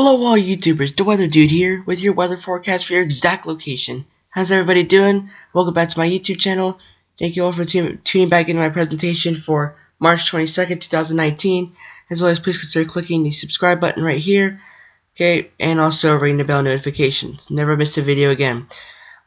Hello all YouTubers, the Weather Dude here with your weather forecast for your exact location. How's everybody doing? Welcome back to my YouTube channel. Thank you all for tuning back into my presentation for March 22nd, 2019. As always, please consider clicking the subscribe button right here. Okay, and also ring the bell notifications. Never miss a video again.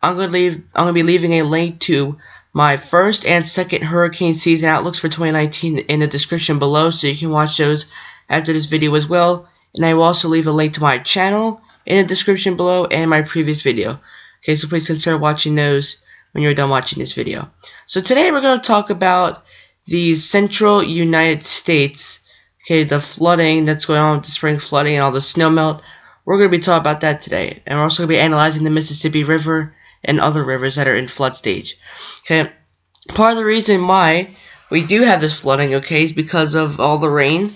I'm gonna be leaving a link to my first and second hurricane season outlooks for 2019 in the description below, so you can watch those after this video as well. And I will also leave a link to my channel in the description below and my previous video. Okay, so please consider watching those when you're done watching this video. So today we're going to talk about the central United States. Okay, the flooding that's going on with the spring flooding and all the snow melt. We're going to be talking about that today. And we're also going to be analyzing the Mississippi River and other rivers that are in flood stage. Okay, part of the reason why we do have this flooding, okay, is because of all the rain.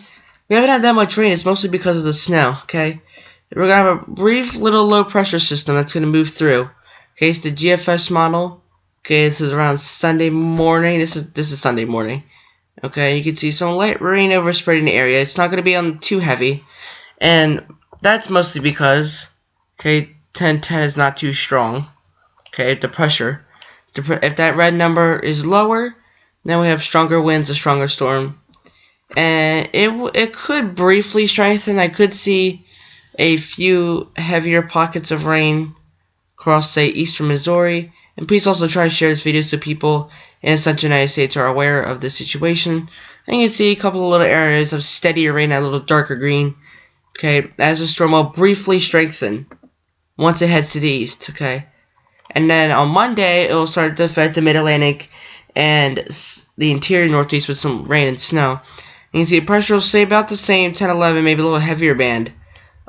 We haven't had that much rain. It's mostly because of the snow, okay? We're going to have a brief little low pressure system that's going to move through. Okay, it's the GFS model. Okay, this is around Sunday morning. This is Sunday morning. Okay, you can see some light rain overspreading the area. It's not going to be on too heavy. And that's mostly because, okay, 1010 is not too strong. Okay, the pressure. If that red number is lower, then we have stronger winds, a stronger storm. And it could briefly strengthen. I could see a few heavier pockets of rain across, say, eastern Missouri. And please also try to share this video so people in the central United States are aware of the situation. And you can see a couple of little areas of steadier rain, a little darker green. Okay, as the storm will briefly strengthen once it heads to the east. Okay, and then on Monday it will start to affect the Mid-Atlantic and the interior Northeast with some rain and snow. You can see the pressure will stay about the same, 10, 11, maybe a little heavier band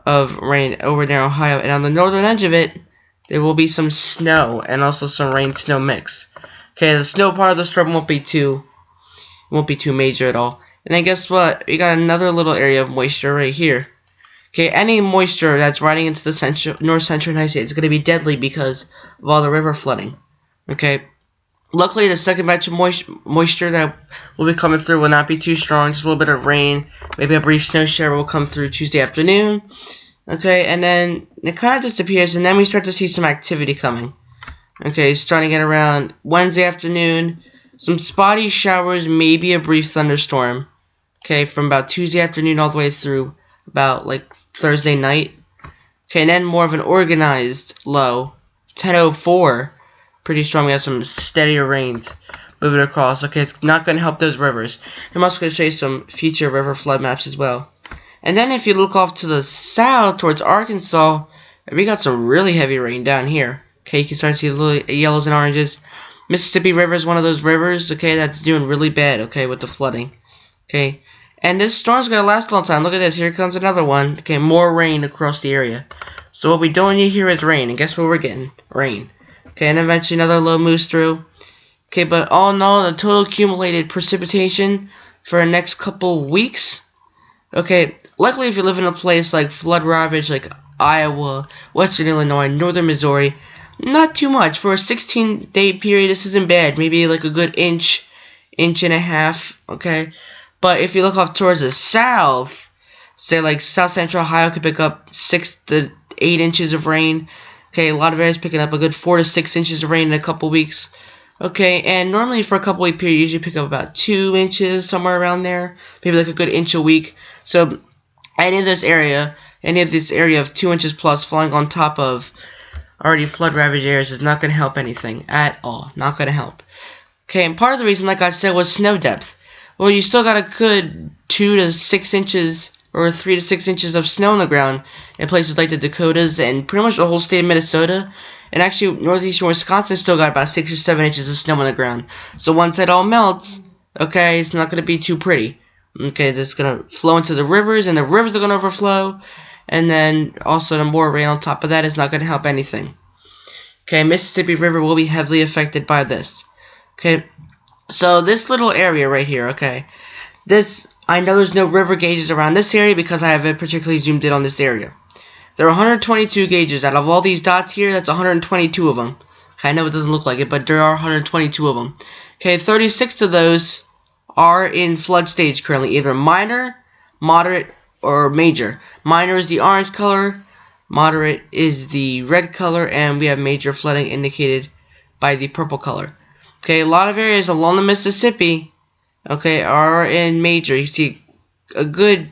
of rain over there in Ohio. And on the northern edge of it, there will be some snow and also some rain-snow mix. Okay, the snow part of the storm won't be too major at all. And then guess what? We got another little area of moisture right here. Okay, any moisture that's riding into the north-central United States is going to be deadly because of all the river flooding. Okay. Luckily, the second batch of moisture that will be coming through will not be too strong. Just a little bit of rain, maybe a brief snow shower will come through Tuesday afternoon. Okay, and then it kind of disappears, and then we start to see some activity coming. Okay, starting at around Wednesday afternoon, some spotty showers, maybe a brief thunderstorm. Okay, from about Tuesday afternoon all the way through about like Thursday night. Okay, and then more of an organized low, 10:04. Pretty strong. We have some steadier rains moving across. Okay, it's not going to help those rivers. I'm also going to show you some future river flood maps as well. And then if you look off to the south towards Arkansas, we got some really heavy rain down here. Okay, you can start to see the little yellows and oranges. Mississippi River is one of those rivers, okay, that's doing really bad, okay, with the flooding. Okay, and this storm's going to last a long time. Look at this. Here comes another one. Okay, more rain across the area. So what we don't need here is rain. And guess what we're getting? Rain. Okay, and eventually another low moves through. Okay, but all in all, the total accumulated precipitation for the next couple weeks. Okay, luckily if you live in a place like flood ravaged, like Iowa, Western Illinois, Northern Missouri, not too much. For a 16-day period, this isn't bad. Maybe like a good inch and a half, okay? But if you look off towards the south, say like South Central Ohio could pick up 6 to 8 inches of rain. Okay, a lot of areas picking up a good 4 to 6 inches of rain in a couple weeks. Okay, and normally for a couple week period, you usually pick up about 2 inches, somewhere around there. Maybe like a good inch a week. So any of this area of 2 inches plus falling on top of already flood ravaged areas is not going to help anything at all. Not going to help. Okay, and part of the reason, like I said, was snow depth. Well, you still got a good 2 to 6 inches or 3 to 6 inches of snow on the ground in places like the Dakotas and pretty much the whole state of Minnesota. And actually, northeastern Wisconsin still got about 6 or 7 inches of snow on the ground. So once it all melts, okay, it's not going to be too pretty. Okay, that's going to flow into the rivers, and the rivers are going to overflow. And then also the more rain on top of that is not going to help anything. Okay, Mississippi River will be heavily affected by this. Okay, so this little area right here, okay, I know there's no river gauges around this area because I have it particularly zoomed in on this area. There are 122 gauges. Out of all these dots here, that's 122 of them. Okay, I know it doesn't look like it, but there are 122 of them. Okay, 36 of those are in flood stage currently, either minor, moderate, or major. Minor is the orange color, moderate is the red color, and we have major flooding indicated by the purple color. Okay, a lot of areas along the Mississippi, okay, are in major. You see a good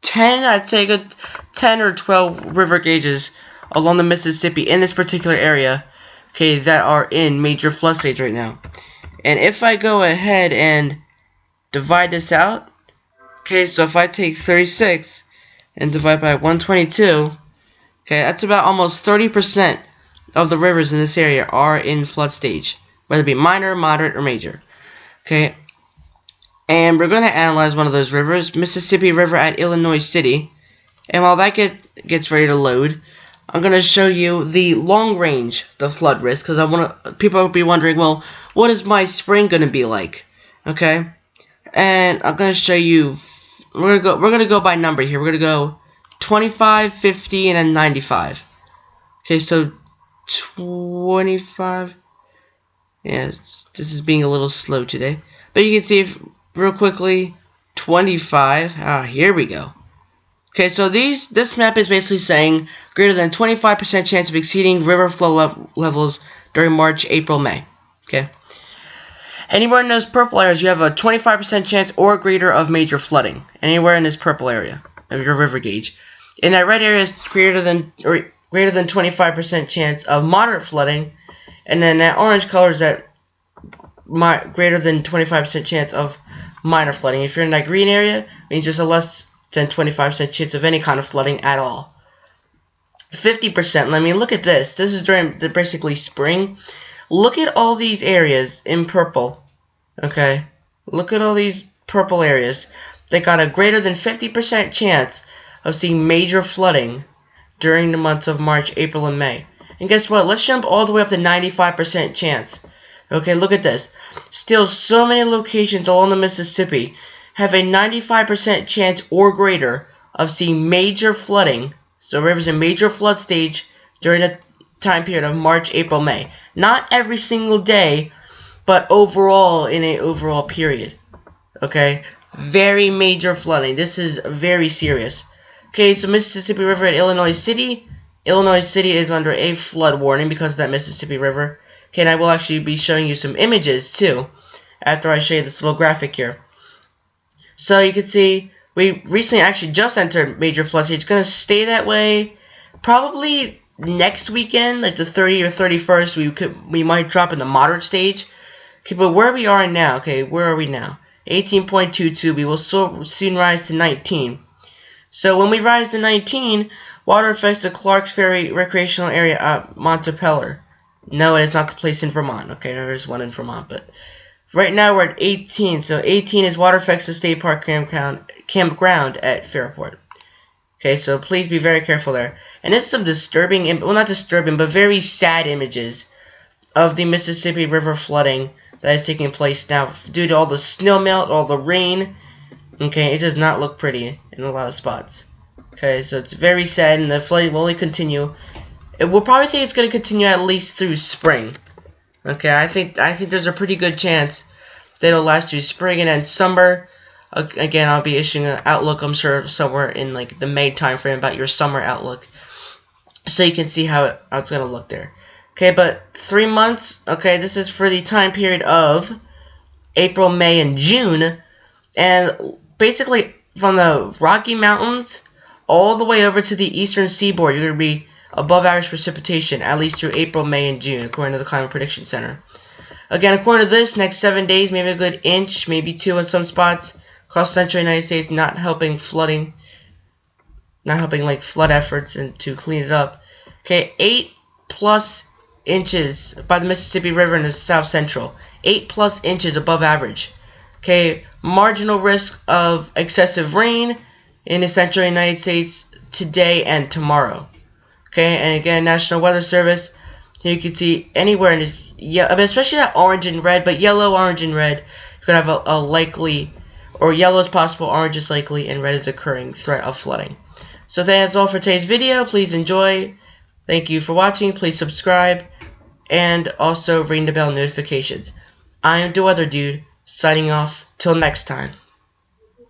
10, I'd say a good 10 or 12 river gauges along the Mississippi in this particular area, okay, that are in major flood stage right now. And if I go ahead and divide this out, okay, so if I take 36 and divide by 122, okay, that's about almost 30% of the rivers in this area are in flood stage, whether it be minor, moderate, or major. Okay, and we're going to analyze one of those rivers, Mississippi River at Illinois City. And while that gets ready to load, I'm going to show you the long range, the flood risk, because people will be wondering, well, what is my spring going to be like? Okay, and I'm going to show you. We're gonna go by number here. We're gonna go 25, 50, and then 95. Okay, so 25. Yeah, this is being a little slow today, but you can see real quickly 25. Here we go. Okay, so this map is basically saying greater than 25% chance of exceeding river flow levels during March, April, May. Okay. Anywhere in those purple areas, you have a 25% chance or greater of major flooding. Anywhere in this purple area of your river gauge. In that red area is greater than 25% chance of moderate flooding, and then that orange color is that greater than 25% chance of minor flooding. If you're in that green area, it means there's a less than 25% chance of any kind of flooding at all. 50%. Let me look at this. This is during basically spring. Look at all these areas in purple. Okay, look at all these purple areas. They got a greater than 50% chance of seeing major flooding during the months of March, April, and May. And guess what? Let's jump all the way up to 95% chance. Okay, look at this. Still, so many locations along the Mississippi have a 95% chance or greater of seeing major flooding. So rivers in major flood stage during the time period of March, April, May. Not every single day, but overall in an overall period. Okay, very major flooding. This is very serious. Okay, so Mississippi River at Illinois City. Illinois City is under a flood warning because of that Mississippi River. Okay, and I will actually be showing you some images too after I show you this little graphic here. So you can see we recently actually just entered major flood stage. It's going to stay that way probably next weekend, like the 30th or 31st. We might drop in the moderate stage. Okay, but where we are now, okay, where are we now? 18.22. We will soon rise to 19. So when we rise to 19, water affects the Clarks Ferry recreational area at Montepeller. No, it is not the place in Vermont. Okay, there is one in Vermont, but right now we're at 18. So 18 is water affects the state park campground at Fairport. Okay, so please be very careful there. And this is some disturbing, well, not disturbing, but very sad images of the Mississippi River flooding that is taking place now due to all the snow melt, all the rain. Okay, it does not look pretty in a lot of spots. Okay, so it's very sad, and the flooding will only continue. We'll probably think it's going to continue at least through spring. Okay, I think there's a pretty good chance that it'll last through spring, and then summer. Again, I'll be issuing an outlook, I'm sure, somewhere in like the May time frame about your summer outlook, so you can see how it's going to look there. Okay, but 3 months, okay, this is for the time period of April, May, and June, and basically from the Rocky Mountains all the way over to the eastern seaboard, you're going to be above average precipitation, at least through April, May, and June, according to the Climate Prediction Center. Again, according to this, next 7 days, maybe a good inch, maybe 2 in some spots, across central United States, not helping flooding, not helping like flood efforts and to clean it up. Okay, 8+ inches by the Mississippi River in the south central, 8+ inches above average. Okay, marginal risk of excessive rain in the central United States today and tomorrow. Okay, and again, National Weather Service, here you can see anywhere in this, especially that orange and red, but yellow, orange, and red, you could have a likely, or yellow is possible, orange is likely, and red is occurring threat of flooding. So that's all for today's video. Please enjoy. Thank you for watching. Please subscribe, and also ring the bell notifications. I am The Weather Dude, signing off. Till next time.